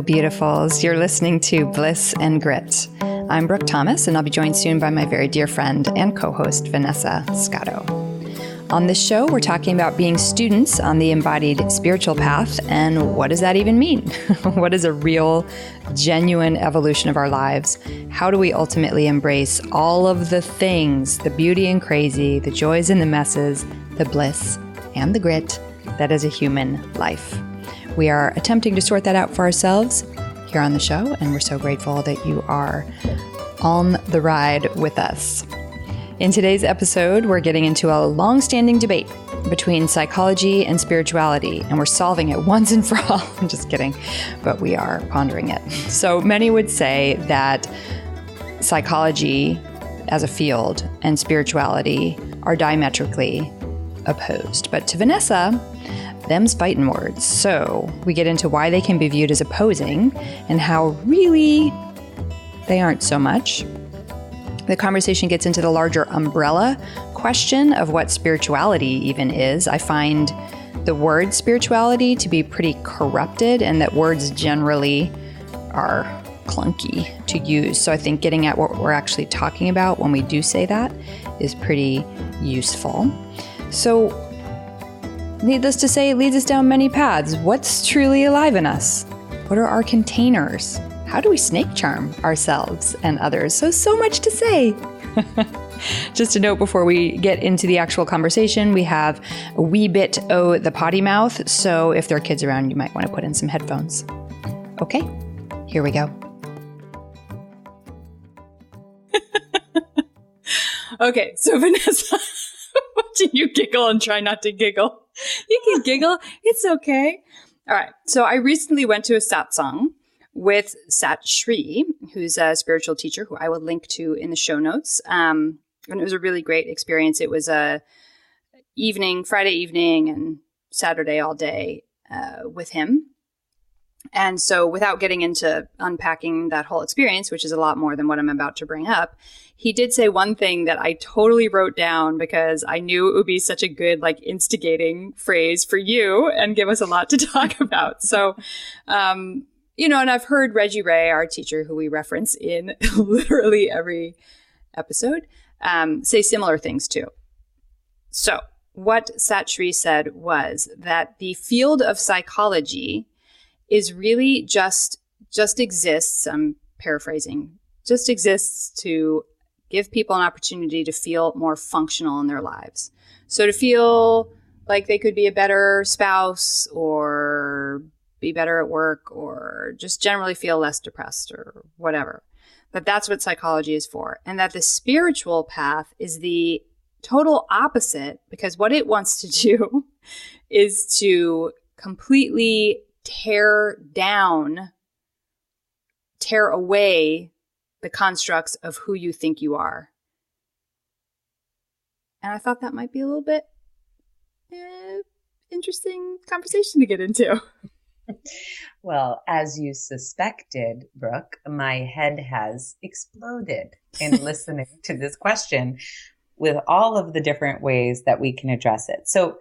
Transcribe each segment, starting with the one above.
beautifuls. You're listening to Bliss and Grit. I'm Brooke Thomas, and I'll be joined soon by my very dear friend and co-host, Vanessa Scotto. On this show, we're talking about being students on the embodied spiritual path, and what does that even mean? What is a real, genuine evolution of our lives? How do we ultimately embrace all of the things, the beauty and crazy, the joys and the messes, the bliss and the grit that is a human life? We are attempting to sort that out for ourselves here on the show, and we're so grateful that you are on the ride with us. In today's episode, we're getting into a long-standing debate between psychology and spirituality, and we're solving it once and for all. I'm just kidding, but we are pondering it. So many would say that psychology as a field and spirituality are diametrically opposed. But to Vanessa, them's fightin' words. So we get into why they can be viewed as opposing and how really they aren't so much. The conversation gets into the larger umbrella question of what spirituality even is. I find the word spirituality to be pretty corrupted, and that words generally are clunky to use. So I think getting at what we're actually talking about when we do say that is pretty useful. So needless to say, it leads us down many paths. What's truly alive in us? What are our containers? How do we snake charm ourselves and others? So much to say. Just a note before we get into the actual conversation, we have a wee bit the potty mouth. So if there are kids around, you might want to put in some headphones. Okay, here we go. Okay, so Vanessa, watching you giggle and try not to giggle. You can giggle. It's okay. All right. So I recently went to a satsang with Sat Shri, who's a spiritual teacher who I will link to in the show notes. And it was a really great experience. It was a Friday evening and Saturday all day with him. And so without getting into unpacking that whole experience, which is a lot more than what I'm about to bring up, he did say one thing that I totally wrote down because I knew it would be such a good, instigating phrase for you and give us a lot to talk about. So, and I've heard Reggie Ray, our teacher, who we reference in literally every episode, say similar things too. So what Sat Shri said was that the field of psychology is really just exists, I'm paraphrasing, just exists to give people an opportunity to feel more functional in their lives. So to feel like they could be a better spouse or be better at work or just generally feel less depressed or whatever. But that's what psychology is for. And that the spiritual path is the total opposite, because what it wants to do is to completely tear away the constructs of who you think you are. And I thought that might be a little bit interesting conversation to get into. Well, as you suspected, Brooke, my head has exploded in listening to this question with all of the different ways that we can address it. So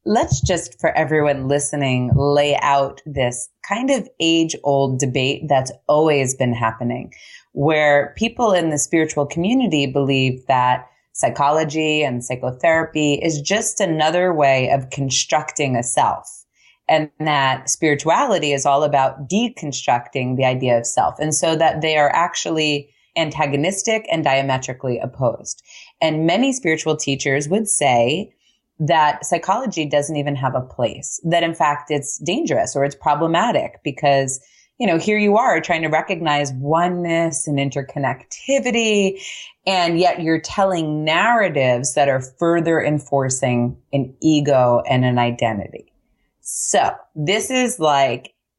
let's just, for everyone listening, lay out this kind of age-old debate that's always been happening, where people in the spiritual community believe that psychology and psychotherapy is just another way of constructing a self, and that spirituality is all about deconstructing the idea of self, and so that they are actually antagonistic and diametrically opposed. And many spiritual teachers would say that psychology doesn't even have a place, that in fact it's dangerous or it's problematic because, here you are trying to recognize oneness and interconnectivity, and yet you're telling narratives that are further enforcing an ego and an identity. So this is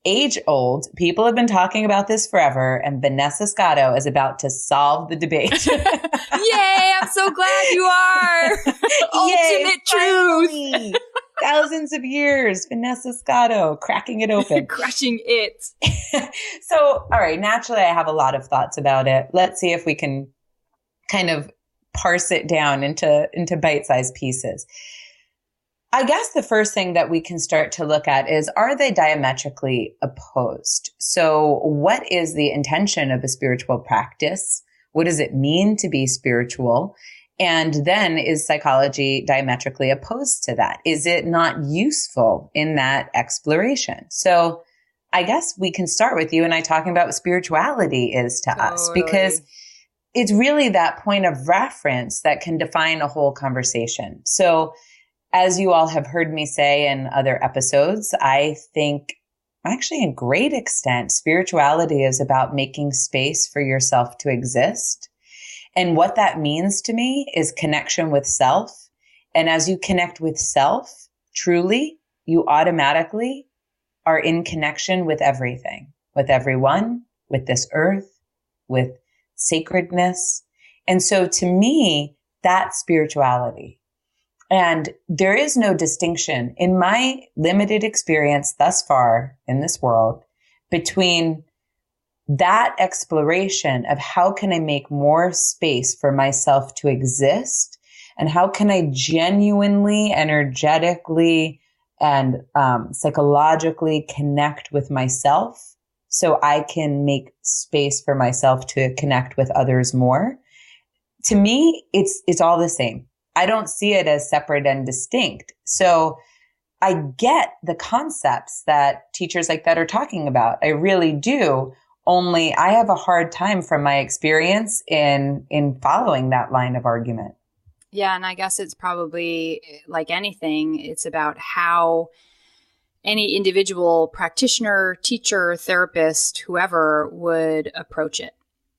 age old. People have been talking about this forever, and Vanessa Scotto is about to solve the debate. Yay! I'm so glad you are. Ultimate truth. Thousands of years, Vanessa Scotto cracking it open. Crushing it. So, all right, naturally I have a lot of thoughts about it. Let's see if we can kind of parse it down into bite-sized pieces. I guess the first thing that we can start to look at is, are they diametrically opposed? So what is the intention of a spiritual practice? What does it mean to be spiritual? And then, is psychology diametrically opposed to that? Is it not useful in that exploration? So I guess we can start with you and I talking about what spirituality is to us, because it's really that point of reference that can define a whole conversation. So as you all have heard me say in other episodes, I think actually in great extent, spirituality is about making space for yourself to exist. And what that means to me is connection with self. And as you connect with self, truly, you automatically are in connection with everything, with everyone, with this earth, with sacredness. And so to me, that's spirituality. And there is no distinction in my limited experience thus far in this world between that exploration of how can I make more space for myself to exist, and how can I genuinely, energetically, and psychologically connect with myself so I can make space for myself to connect with others more. To me, it's all the same. I don't see it as separate and distinct. So I get the concepts that teachers like that are talking about. I really do. Only I have a hard time from my experience in following that line of argument. Yeah. And I guess it's probably like anything, it's about how any individual practitioner, teacher, therapist, whoever would approach it.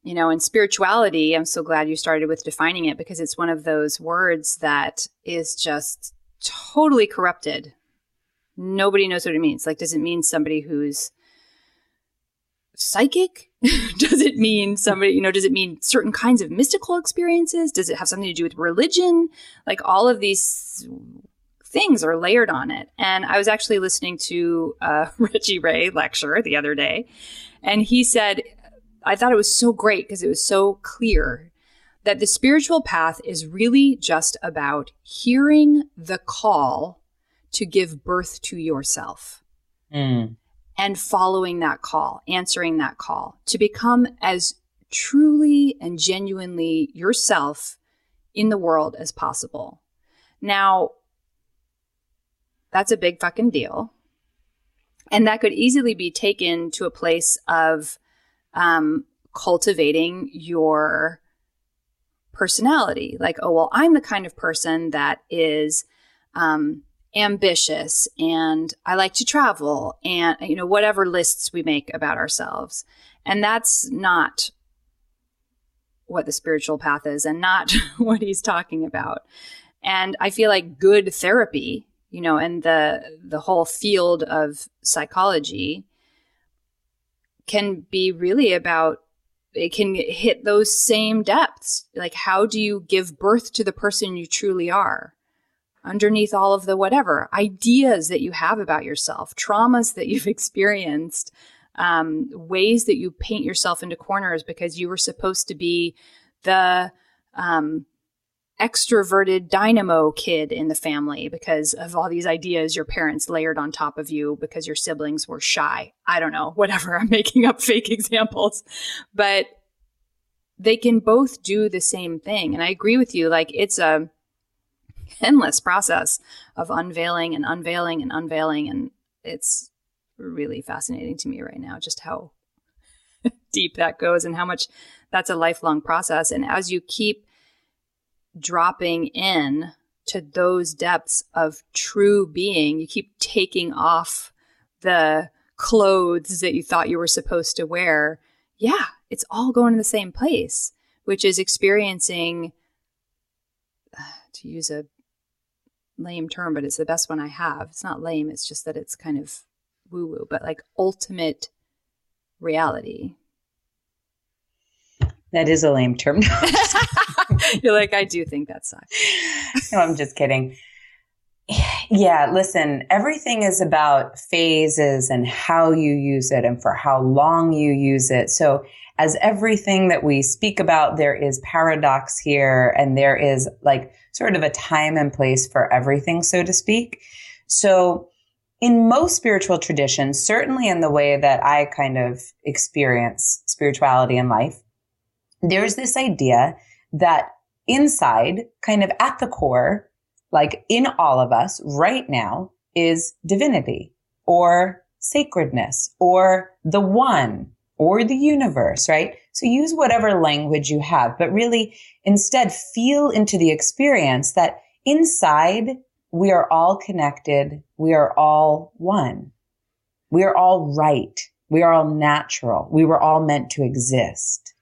You know, in spirituality, I'm so glad you started with defining it, because it's one of those words that is just totally corrupted. Nobody knows what it means. Like, does it mean somebody who's psychic? Does it mean somebody, does it mean certain kinds of mystical experiences? Does it have something to do with religion? Like, all of these things are layered on it. And I was actually listening to a Reggie Ray lecture the other day, and he said, I thought it was so great because it was so clear that the spiritual path is really just about hearing the call to give birth to yourself and following that call, answering that call, to become as truly and genuinely yourself in the world as possible. Now, that's a big fucking deal. And that could easily be taken to a place of cultivating your personality. Like, oh, well, I'm the kind of person that is ambitious and I like to travel and, whatever lists we make about ourselves. And that's not what the spiritual path is and not what he's talking about. And I feel like good therapy, and the whole field of psychology can be really about, it can hit those same depths. Like, how do you give birth to the person you truly are underneath all of the whatever ideas that you have about yourself, traumas that you've experienced, ways that you paint yourself into corners because you were supposed to be the extroverted dynamo kid in the family because of all these ideas your parents layered on top of you because your siblings were shy. I don't know, whatever. I'm making up fake examples, but they can both do the same thing. And I agree with you. Like, it's a endless process of unveiling and unveiling and unveiling. And it's really fascinating to me right now, just how deep that goes and how much that's a lifelong process. And as you keep dropping in to those depths of true being, you keep taking off the clothes that you thought you were supposed to wear. Yeah, it's all going to the same place, which is experiencing, to use a lame term, but it's the best one I have. It's not lame. It's just that it's kind of woo-woo, but like ultimate reality. That is a lame term. You're like, I do think that sucks. No, I'm just kidding. Yeah, listen, everything is about phases and how you use it and for how long you use it. So as everything that we speak about, there is paradox here and there is like sort of a time and place for everything, so to speak. So in most spiritual traditions, certainly in the way that I kind of experience spirituality in life, there's this idea that inside, kind of at the core, like in all of us right now, is divinity or sacredness or the one or the universe, right? So use whatever language you have, but really instead feel into the experience that inside we are all connected. We are all one. We are all right. We are all natural. We were all meant to exist.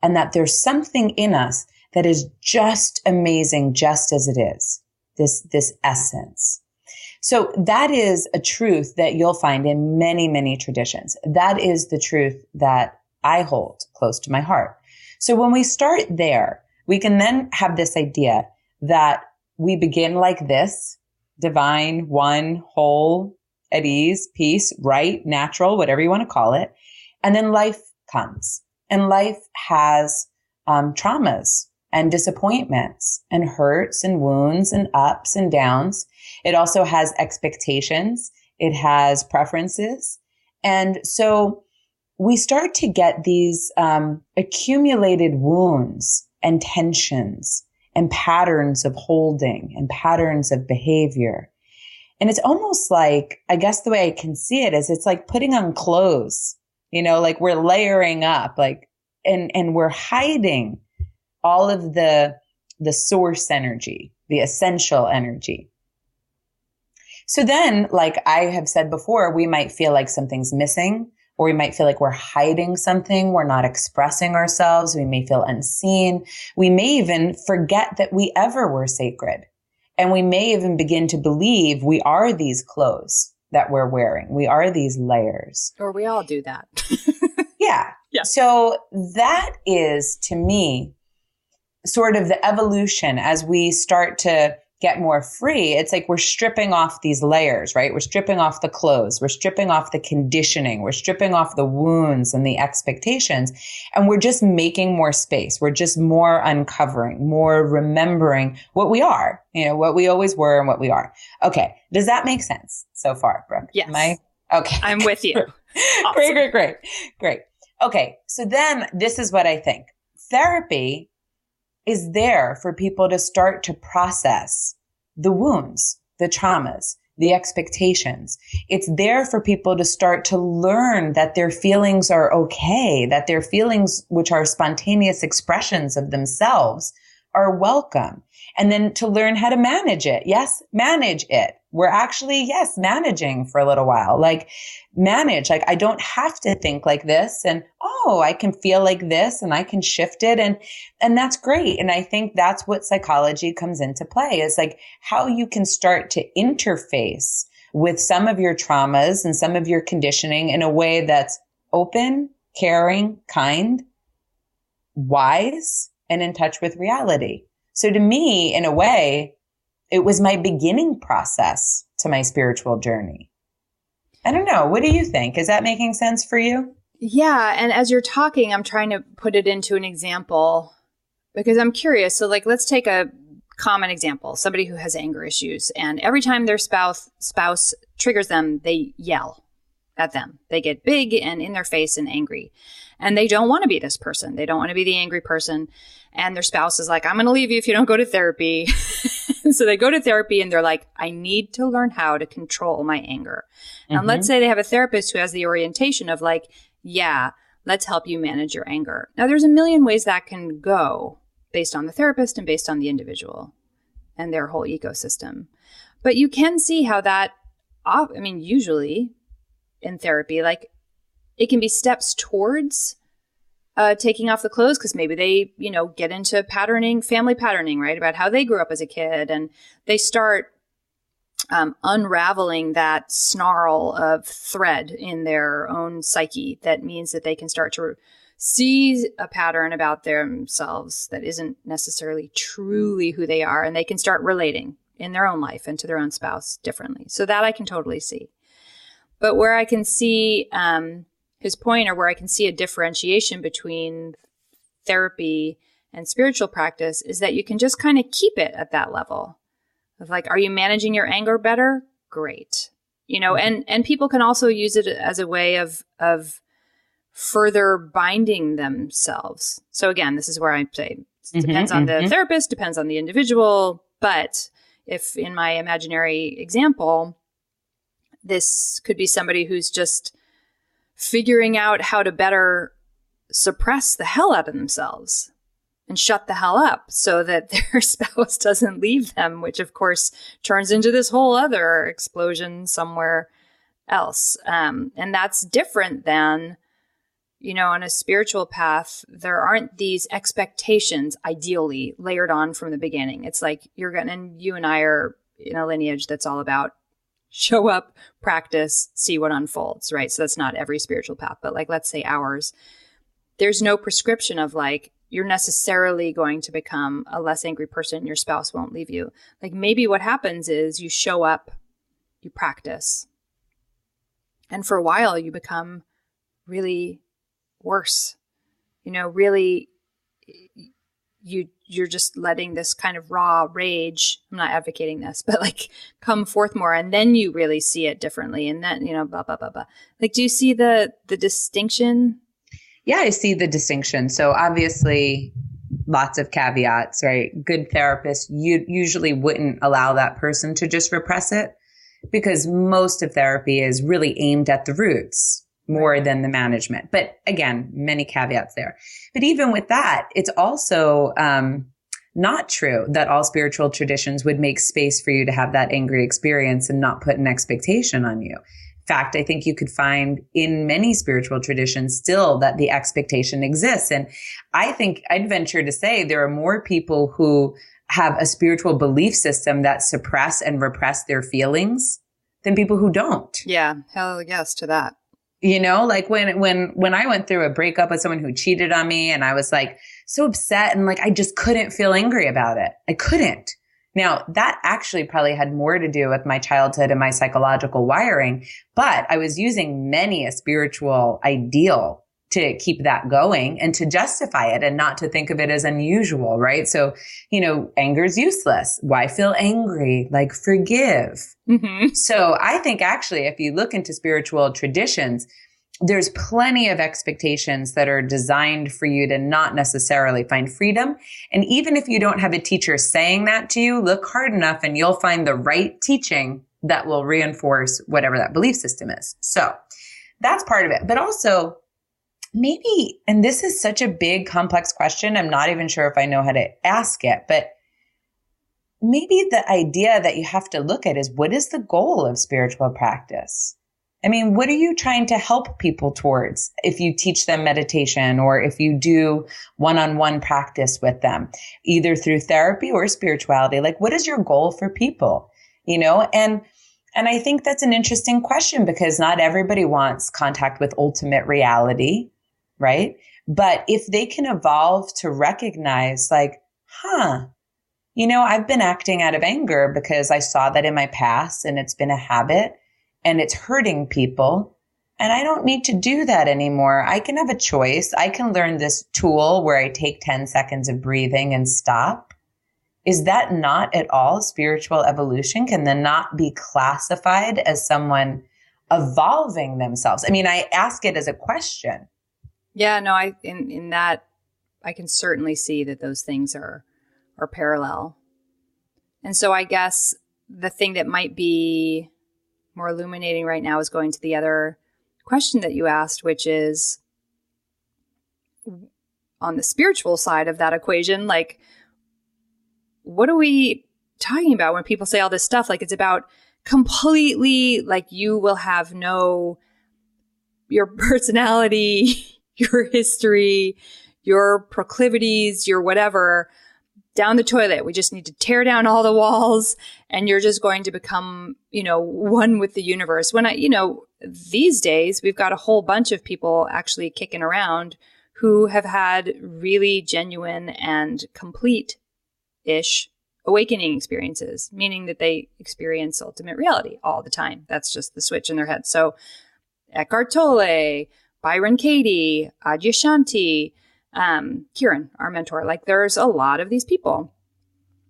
And that there's something in us that is just amazing, just as it is, this essence. So that is a truth that you'll find in many, many traditions. That is the truth that I hold close to my heart. So when we start there, we can then have this idea that we begin like this, divine, one, whole, at ease, peace, right, natural, whatever you want to call it. And then life comes. And life has traumas and disappointments and hurts and wounds and ups and downs. It also has expectations. It has preferences. And so we start to get these accumulated wounds and tensions and patterns of holding and patterns of behavior. And it's almost like, I guess the way I can see it is it's like putting on clothes, like we're layering up, like, and we're hiding all of the source energy, the essential energy. So then, like I have said before, we might feel like something's missing, or we might feel like we're hiding something. We're not expressing ourselves. We may feel unseen. We may even forget that we ever were sacred. And we may even begin to believe we are these clothes that we're wearing. We are these layers. Or we all do that. Yeah. So that is, to me, sort of the evolution as we start to get more free. It's like we're stripping off these layers, right? We're stripping off the clothes. We're stripping off the conditioning. We're stripping off the wounds and the expectations. And we're just making more space. We're just more uncovering, more remembering what we are, what we always were and what we are. Okay. Does that make sense so far, Brooke? Yes. Okay. I'm with you. Awesome. Great. Okay. So then this is what I think. Therapy is there for people to start to process the wounds, the traumas, the expectations. It's there for people to start to learn that their feelings are okay, that their feelings, which are spontaneous expressions of themselves, are welcome. And then to learn how to manage it. Yes, manage it. We're actually, managing for a little while. Like manage, like I don't have to think like this, and I can feel like this, and I can shift it. And that's great. And I think that's what psychology comes into play, is like how you can start to interface with some of your traumas and some of your conditioning in a way that's open, caring, kind, wise, and in touch with reality. So to me, in a way, it was my beginning process to my spiritual journey. I don't know. What do you think? Is that making sense for you? Yeah. And as you're talking, I'm trying to put it into an example because I'm curious. So like, let's take a common example, somebody who has anger issues, and every time their spouse triggers them, they yell at them. They get big and in their face and angry, and they don't want to be this person. They don't want to be the angry person. And their spouse is like, I'm going to leave you if you don't go to therapy. So they go to therapy and they're like, I need to learn how to control my anger. Mm-hmm. And let's say they have a therapist who has the orientation of like, yeah, let's help you manage your anger. Now, there's a million ways that can go based on the therapist and based on the individual and their whole ecosystem. But you can see how that, usually in therapy, like it can be steps towards taking off the clothes, because maybe they, get into family patterning, right? About how they grew up as a kid, and they start unraveling that snarl of thread in their own psyche. That means that they can start to see a pattern about themselves that isn't necessarily truly who they are, and they can start relating in their own life and to their own spouse differently. So that I can totally see. But where I can see his point, or where I can see a differentiation between therapy and spiritual practice is that you can just kind of keep it at that level of like, are you managing your anger better? Great. And people can also use it as a way of further binding themselves. So again, this is where I say it depends on the therapist, depends on the individual. But if in my imaginary example, this could be somebody who's just figuring out how to better suppress the hell out of themselves and shut the hell up so that their spouse doesn't leave them, which of course turns into this whole other explosion somewhere else. And that's different than, on a spiritual path, there aren't these expectations ideally layered on from the beginning. It's like and you and I are in a lineage that's all about show up, practice, see what unfolds, right? So that's not every spiritual path, but like, let's say ours, there's no prescription of like, you're necessarily going to become a less angry person. Your spouse won't leave you. Like maybe what happens is you show up, you practice, and for a while you become really worse. Really, you're just letting this kind of raw rage, I'm not advocating this, but like come forth more. And then you really see it differently. And then, blah, blah, blah, blah. Like, do you see the distinction? Yeah, I see the distinction. So obviously lots of caveats, right? Good therapists, you usually wouldn't allow that person to just repress it because most of therapy is really aimed at the roots more than the management. But again, many caveats there. But even with that, it's also not true that all spiritual traditions would make space for you to have that angry experience and not put an expectation on you. In fact, I think you could find in many spiritual traditions still that the expectation exists. And I think I'd venture to say there are more people who have a spiritual belief system that suppress and repress their feelings than people who don't. Yeah, hell yes to that. Like when I went through a breakup with someone who cheated on me and I was like so upset and like, I just couldn't feel angry about it. I couldn't. Now that actually probably had more to do with my childhood and my psychological wiring, but I was using many a spiritual ideal to keep that going and to justify it and not to think of it as unusual, right? So, anger is useless. Why feel angry? Like forgive. So I think actually, if you look into spiritual traditions, there's plenty of expectations that are designed for you to not necessarily find freedom. And even if you don't have a teacher saying that to you, look hard enough and you'll find the right teaching that will reinforce whatever that belief system is. So that's part of it. But also, maybe, and this is such a big, complex question, I'm not even sure if I know how to ask it, but maybe the idea that you have to look at is what is the goal of spiritual practice? I mean, what are you trying to help people towards if you teach them meditation or if you do one-on-one practice with them, either through therapy or spirituality? Like, what is your goal for people? And I think that's an interesting question because not everybody wants contact with ultimate reality, right? But if they can evolve to recognize like, I've been acting out of anger because I saw that in my past and it's been a habit and it's hurting people and I don't need to do that anymore. I can have a choice. I can learn this tool where I take 10 seconds of breathing and stop. Is that not at all spiritual evolution? Can then not be classified as someone evolving themselves? I mean, I ask it as a question. Yeah, no, in that I can certainly see that those things are parallel. And so I guess the thing that might be more illuminating right now is going to the other question that you asked, which is on the spiritual side of that equation, like, what are we talking about when people say all this stuff? Like, it's about completely, like, you will have your personality, your history, your proclivities, your whatever, down the toilet. We just need to tear down all the walls and you're just going to become, one with the universe. When these days we've got a whole bunch of people actually kicking around who have had really genuine and complete-ish awakening experiences, meaning that they experience ultimate reality all the time. That's just the switch in their head. So Eckhart Tolle, Byron Katie, Adyashanti, Kieran, our mentor. Like there's a lot of these people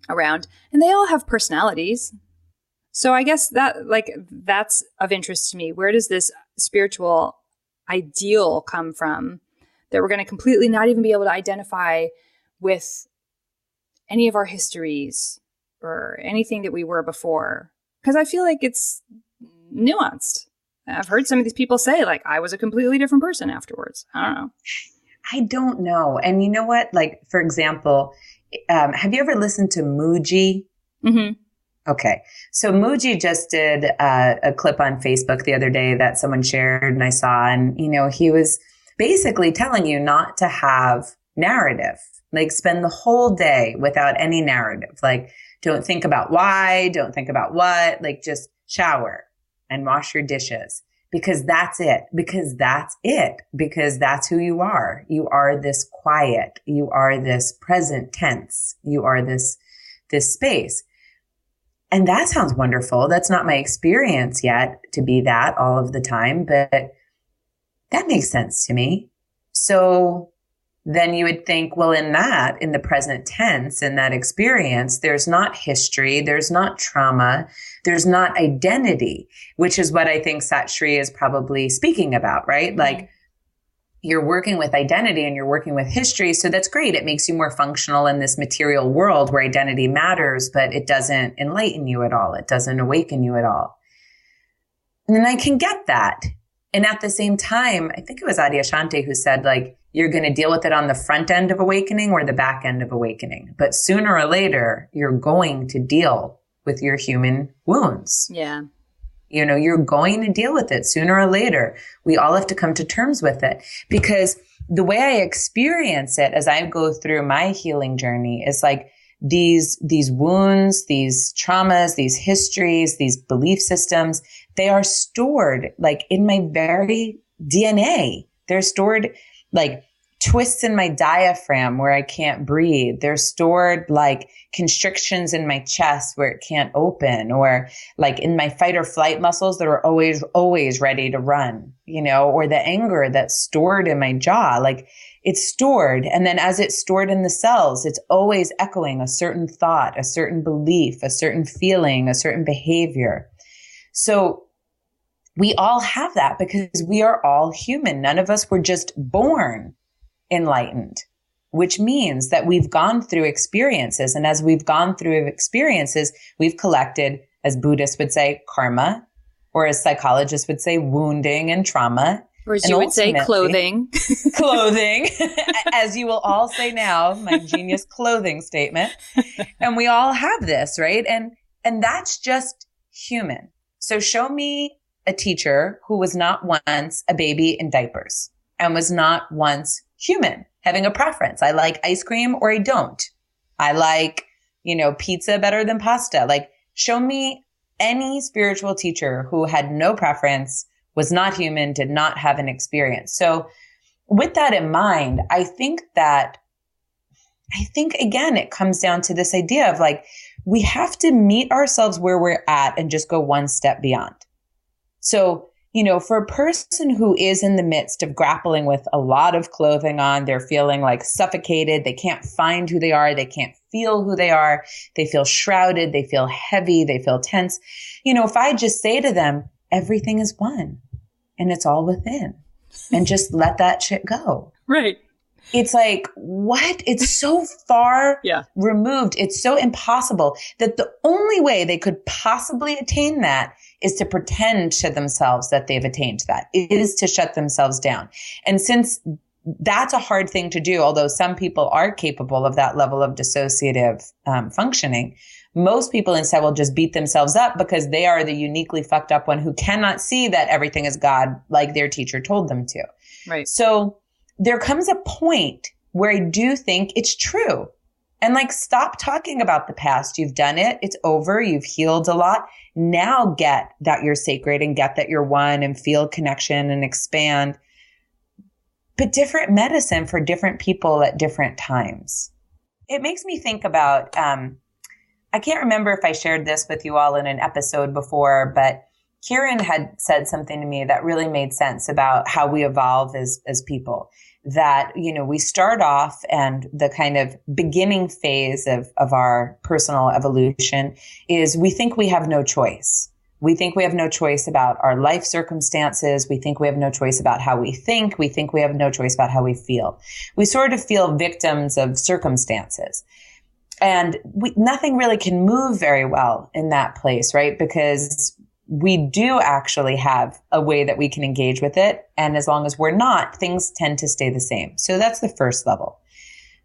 around and they all have personalities. So I guess that's of interest to me. Where does this spiritual ideal come from that we're going to completely not even be able to identify with any of our histories or anything that we were before? Because I feel like it's nuanced. I've heard some of these people say, like, I was a completely different person afterwards. I don't know. I don't know. And you know what? Like, for example, have you ever listened to Muji? Mm-hmm. Okay. So Muji just did a clip on Facebook the other day that someone shared and I saw, and, he was basically telling you not to have narrative, like spend the whole day without any narrative. Like, don't think about why, don't think about what, like just shower and wash your dishes because that's it, because that's who you are. You are this quiet. You are this present tense. You are this space. And that sounds wonderful. That's not my experience yet to be that all of the time, but that makes sense to me. So then you would think, well, in the present tense, in that experience, there's not history, there's not trauma, there's not identity, which is what I think Sat Shri is probably speaking about, right? Mm-hmm. Like you're working with identity and you're working with history. So that's great. It makes you more functional in this material world where identity matters, but it doesn't enlighten you at all. It doesn't awaken you at all. And then I can get that. And at the same time, I think it was Adyashanti who said, like, you're going to deal with it on the front end of awakening or the back end of awakening. But sooner or later, you're going to deal with your human wounds. Yeah. You're going to deal with it sooner or later. We all have to come to terms with it because the way I experience it as I go through my healing journey is like these wounds, these traumas, these histories, these belief systems, they are stored like in my very DNA. They're stored like twists in my diaphragm where I can't breathe. They're stored like constrictions in my chest where it can't open, or like in my fight or flight muscles that are always ready to run, or the anger that's stored in my jaw. Like it's stored. And then as it's stored in the cells, it's always echoing a certain thought, a certain belief, a certain feeling, a certain behavior. So we all have that because we are all human. None of us were just born enlightened, which means that we've gone through experiences. And as we've gone through experiences, we've collected, as Buddhists would say, karma, or as psychologists would say, wounding and trauma. Or as you would say, clothing. Clothing, as you will all say now, my genius clothing statement. And we all have this, right? And that's just human. So show me a teacher who was not once a baby in diapers and was not once human, having a preference. I like ice cream or I don't. I like, pizza better than pasta. Like, show me any spiritual teacher who had no preference, was not human, did not have an experience. So with that in mind, I think again, it comes down to this idea of like, we have to meet ourselves where we're at and just go one step beyond. So, for a person who is in the midst of grappling with a lot of clothing on, they're feeling like suffocated. They can't find who they are. They can't feel who they are. They feel shrouded. They feel heavy. They feel tense. If I just say to them, everything is one and it's all within, and just let that shit go. Right. It's like, what? It's so far removed. It's so impossible that the only way they could possibly attain that is to pretend to themselves that they've attained that. It is to shut themselves down. And since that's a hard thing to do, although some people are capable of that level of dissociative functioning, most people instead will just beat themselves up because they are the uniquely fucked up one who cannot see that everything is God like their teacher told them to. Right. So there comes a point where I do think it's true. And like, stop talking about the past. You've done it. It's over. You've healed a lot. Now get that you're sacred and get that you're one and feel connection and expand. But different medicine for different people at different times. It makes me think about, I can't remember if I shared this with you all in an episode before, but Kieran had said something to me that really made sense about how we evolve as people. that, we start off, and the kind of beginning phase of our personal evolution is we think we have no choice. We think we have no choice about our life circumstances. We think we have no choice about how we think. We think we have no choice about how we feel. We sort of feel victims of circumstances. And nothing really can move very well in that place, right? Because we do actually have a way that we can engage with it. And as long as we're not, things tend to stay the same. So that's the first level.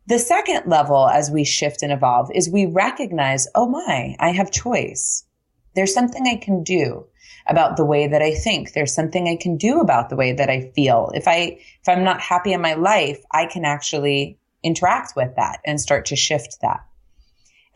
The second level, as we shift and evolve, is we recognize, oh my, I have choice. There's something I can do about the way that I think. There's something I can do about the way that I feel. If I'm not happy in my life, I can actually interact with that and start to shift that.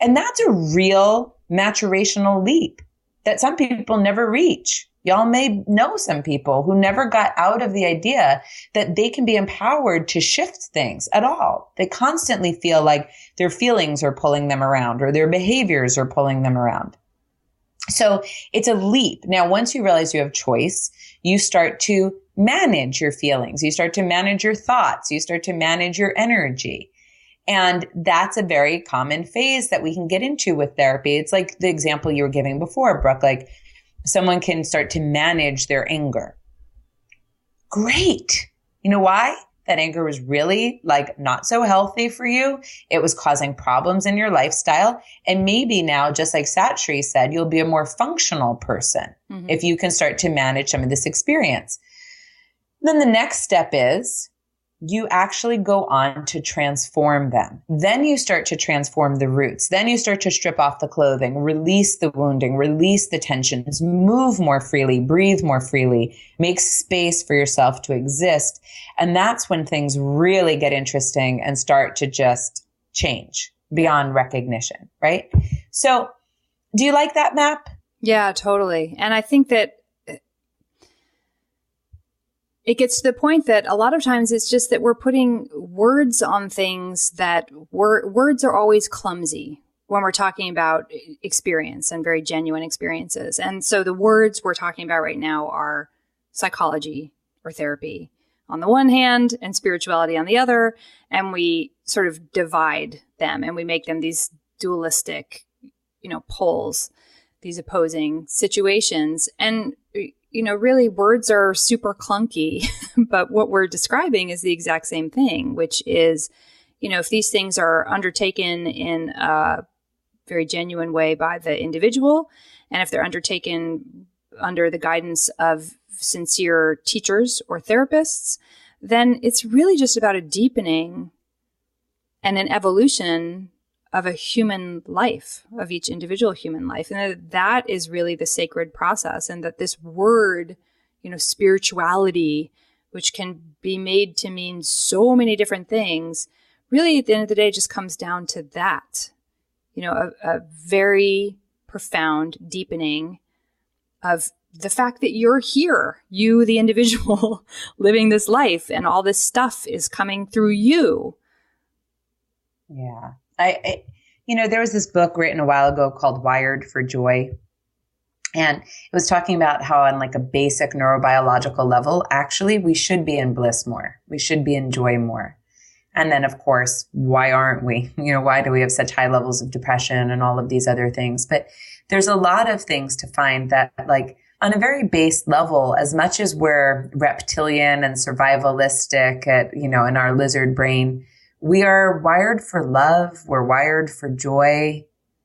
And that's a real maturational leap that some people never reach. Y'all may know some people who never got out of the idea that they can be empowered to shift things at all. They constantly feel like their feelings are pulling them around or their behaviors are pulling them around. So it's a leap. Now, once you realize you have choice, you start to manage your feelings. You start to manage your thoughts. You start to manage your energy. And that's a very common phase that we can get into with therapy. It's like the example you were giving before, Brooke, like someone can start to manage their anger. Great. You know why? That anger was really like not so healthy for you. It was causing problems in your lifestyle. And maybe now, just like Satri said, you'll be a more functional person if you can start to manage some of this experience. Then the next step is you actually go on to transform them. Then you start to transform the roots. Then you start to strip off the clothing, release the wounding, release the tensions, move more freely, breathe more freely, make space for yourself to exist. And that's when things really get interesting and start to just change beyond recognition, right? So do you like that map? Yeah, totally. And I think that it gets to the point that a lot of times it's just that we're putting words on things that words are always clumsy when we're talking about experience and very genuine experiences. And so the words we're talking about right now are psychology or therapy on the one hand and spirituality on the other. And we sort of divide them and we make them these dualistic, poles, these opposing situations. And really words are super clunky, but what we're describing is the exact same thing, which is, if these things are undertaken in a very genuine way by the individual, and if they're undertaken under the guidance of sincere teachers or therapists, then it's really just about a deepening and an evolution of a human life, of each individual human life. And that is really the sacred process. And that this word, spirituality, which can be made to mean so many different things, really at the end of the day just comes down to that, a very profound deepening of the fact that you're here, you, the individual, living this life, and all this stuff is coming through you. Yeah. There was this book written a while ago called Wired for Joy. And it was talking about how on like a basic neurobiological level, actually, we should be in bliss more. We should be in joy more. And then, of course, why aren't we? Why do we have such high levels of depression and all of these other things? But there's a lot of things to find that, like, on a very base level, as much as we're reptilian and survivalistic in our lizard brain, we are wired for love. We're wired for joy.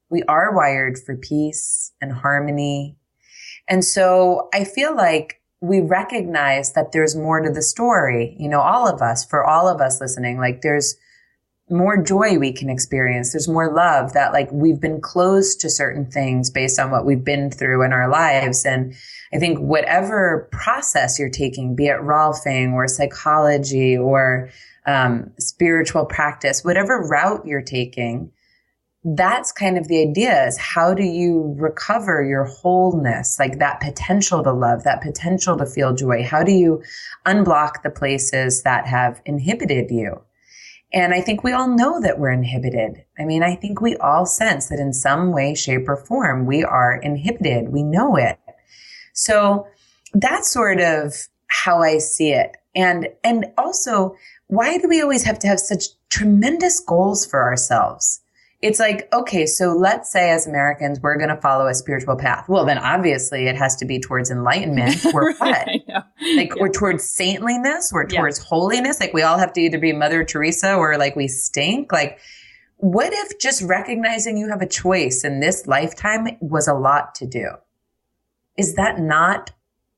We are wired for peace and harmony. And so I feel like we recognize that there's more to the story, all of us, for all of us listening, like there's more joy we can experience. There's more love, that like we've been closed to certain things based on what we've been through in our lives. And I think whatever process you're taking, be it Rolfing or psychology or spiritual practice, whatever route you're taking, that's kind of the idea, is how do you recover your wholeness, like that potential to love, that potential to feel joy? How do you unblock the places that have inhibited you? And I think we all know that we're inhibited. I think we all sense that in some way, shape, or form, we are inhibited. We know it. So that's sort of how I see it. And also, why do we always have to have such tremendous goals for ourselves? It's like, okay, so let's say as Americans, we're going to follow a spiritual path. Well, then obviously it has to be towards enlightenment or Right, what? I know. Like, Yeah. or towards saintliness or Yeah. towards holiness. Like, we all have to either be Mother Teresa or like we stink. Like, what if just recognizing you have a choice in this lifetime was a lot to do? Is that not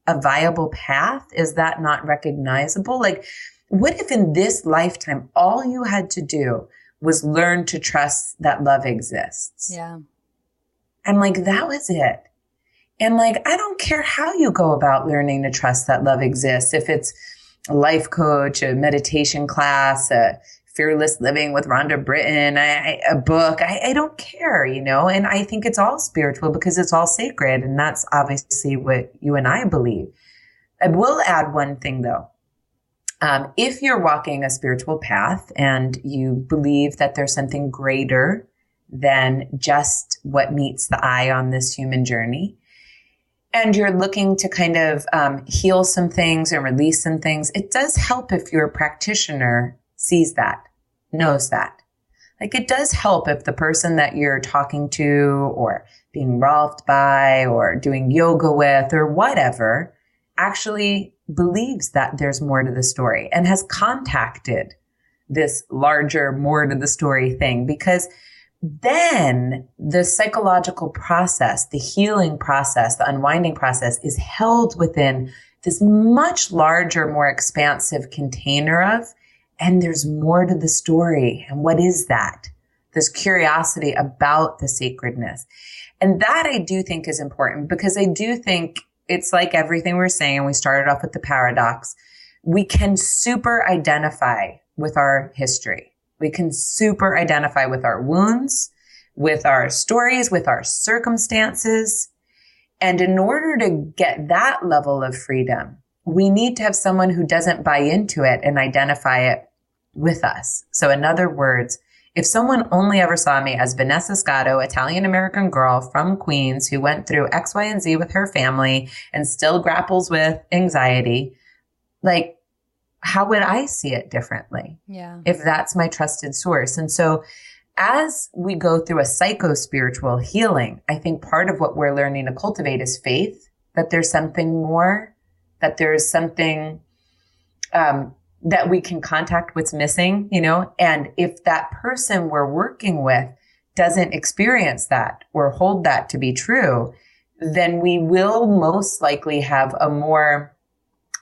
a viable path? Is that not recognizable? Like, what if in this lifetime, all you had to do was learn to trust that love exists? Yeah. And like, that was it. And like, I don't care how you go about learning to trust that love exists. If it's a life coach, a meditation class, a Fearless Living with Rhonda Britton, a book, I don't care, you know? And I think it's all spiritual because it's all sacred. And that's obviously what you and I believe. I will add one thing though. If you're walking a spiritual path and you believe that there's something greater than just what meets the eye on this human journey, and you're looking to kind of heal some things and release some things, it does help if your practitioner sees that, knows that. Like, it does help if the person that you're talking to or being rolfed by or doing yoga with or whatever actually believes that there's more to the story and has contacted this larger, more to the story thing, because then the psychological process, the healing process, the unwinding process is held within this much larger, more expansive container of, and there's more to the story. And what is that? This curiosity about the sacredness. And that I do think is important, because I do think it's like everything we're saying. We started off with the paradox. We can super identify with our history. We can super identify with our wounds, with our stories, with our circumstances. And in order to get that level of freedom, we need to have someone who doesn't buy into it and identify it with us. So in other words, if someone only ever saw me as Vanessa Scotto, Italian-American girl from Queens who went through X, Y, and Z with her family and still grapples with anxiety, like, how would I see it differently? Yeah. If that's my trusted source. And so as we go through a psycho-spiritual healing, I think part of what we're learning to cultivate is faith, that there's something more, that there's something that we can contact what's missing, you know? And if that person we're working with doesn't experience that or hold that to be true, then we will most likely have a more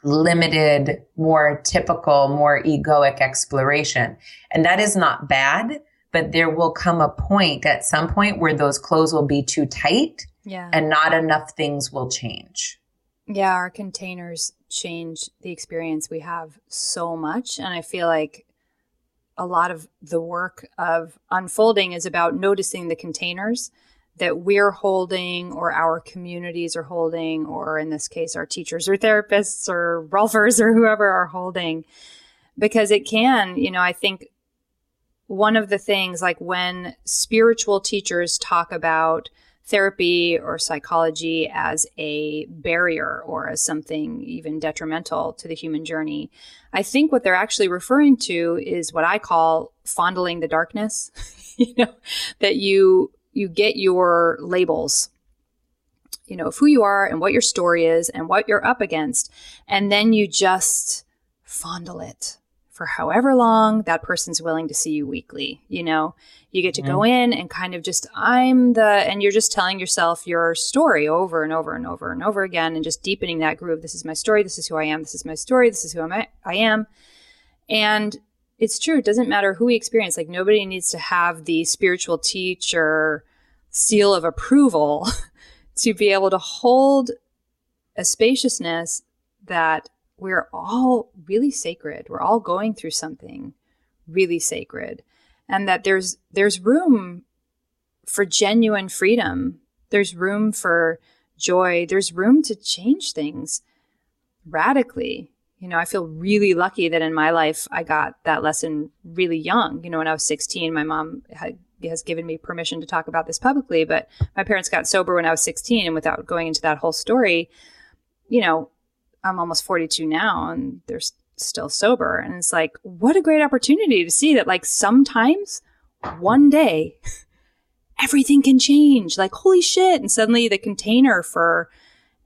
limited, more typical, more egoic exploration. And that is not bad, but there will come a point at some point where those clothes will be too tight, Yeah. and not enough things will change. Yeah, our containers change the experience we have so much. And I feel like a lot of the work of unfolding is about noticing the containers that we're holding, or our communities are holding, or in this case, our teachers or therapists or rolfers or whoever are holding. Because it can, you know, I think one of the things, like when spiritual teachers talk about therapy or psychology as a barrier or as something even detrimental to the human journey, I think what they're actually referring to is what I call fondling the darkness. You know, that you get your labels, you know, of who you are and what your story is and what you're up against. And then you just fondle it for however long that person's willing to see you weekly. You know, you get to go in and kind of just, and you're just telling yourself your story over and over and over and over again, and just deepening that groove. This is my story. This is who I am. This is my story. This is who I am. And it's true. It doesn't matter who we experience. Like, nobody needs to have the spiritual teacher seal of approval to be able to hold a spaciousness that we're all really sacred. We're all going through something really sacred, and that there's room for genuine freedom. There's room for joy. There's room to change things radically. You know, I feel really lucky that in my life, I got that lesson really young. You know, when I was 16, my mom has given me permission to talk about this publicly, but my parents got sober when I was 16. And without going into that whole story, you know, I'm almost 42 now, and there's still sober. And it's like, what a great opportunity to see that, like, sometimes one day everything can change. Like, holy shit. And suddenly the container for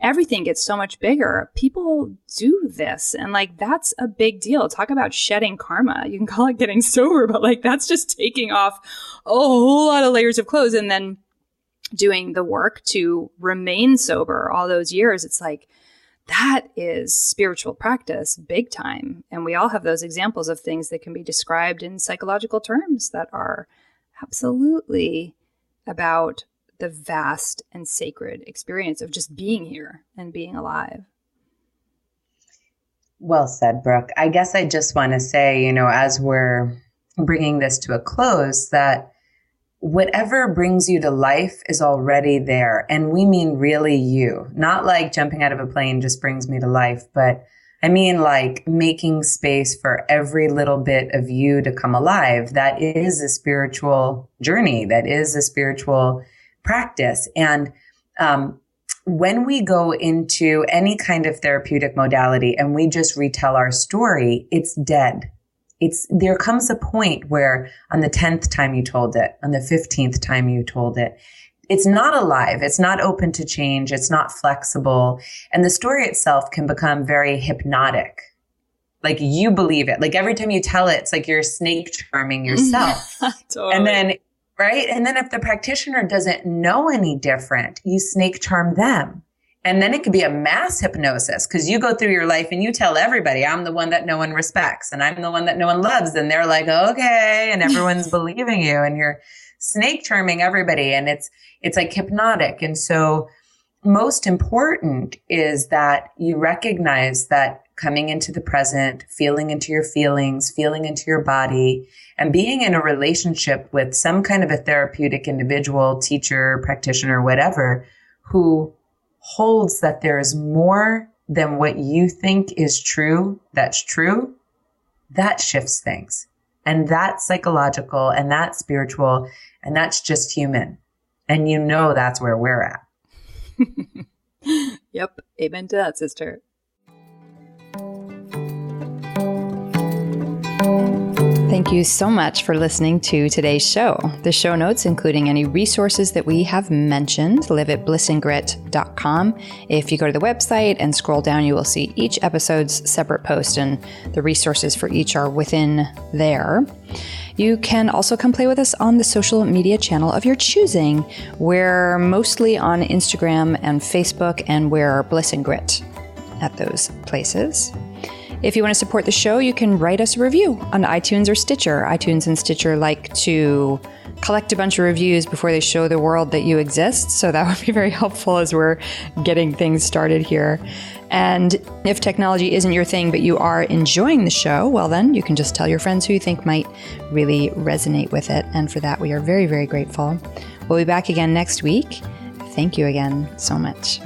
everything gets so much bigger. People do this. And like, that's a big deal. Talk about shedding karma. You can call it getting sober, but like, that's just taking off a whole lot of layers of clothes and then doing the work to remain sober all those years. It's like, that is spiritual practice big time. And we all have those examples of things that can be described in psychological terms that are absolutely about the vast and sacred experience of just being here and being alive. Well said, Brooke. I guess I just want to say, as we're bringing this to a close, that whatever brings you to life is already there. And we mean really you, not like jumping out of a plane just brings me to life, but I mean like making space for every little bit of you to come alive. That is a spiritual journey. That is a spiritual practice. And when we go into any kind of therapeutic modality and we just retell our story, it's dead. There comes a point where on the 10th time you told it, on the 15th time you told it, it's not alive. It's not open to change. It's not flexible. And the story itself can become very hypnotic. Like you believe it. Like every time you tell it, it's like you're snake charming yourself. Totally. And then, right? And then if the practitioner doesn't know any different, you snake charm them. And then it could be a mass hypnosis because you go through your life and you tell everybody, I'm the one that no one respects and I'm the one that no one loves. And they're like, okay. And everyone's believing you and you're snake charming everybody. And it's like hypnotic. And so most important is that you recognize that coming into the present, feeling into your feelings, feeling into your body, and being in a relationship with some kind of a therapeutic individual, teacher, practitioner, whatever, who holds that there is more than what you think is true, that's true, that shifts things. And that's psychological and that's spiritual and that's just human. And that's where we're at. Yep. Amen to that, sister. Thank you so much for listening to today's show. The show notes, including any resources that we have mentioned, live at blissandgrit.com. If you go to the website and scroll down, you will see each episode's separate post, and the resources for each are within there. You can also come play with us on the social media channel of your choosing. We're mostly on Instagram and Facebook, and we're Bliss and Grit at those places. If you want to support the show, you can write us a review on iTunes or Stitcher. iTunes and Stitcher like to collect a bunch of reviews before they show the world that you exist. So that would be very helpful as we're getting things started here. And if technology isn't your thing, but you are enjoying the show, well, then you can just tell your friends who you think might really resonate with it. And for that, we are very, very grateful. We'll be back again next week. Thank you again so much.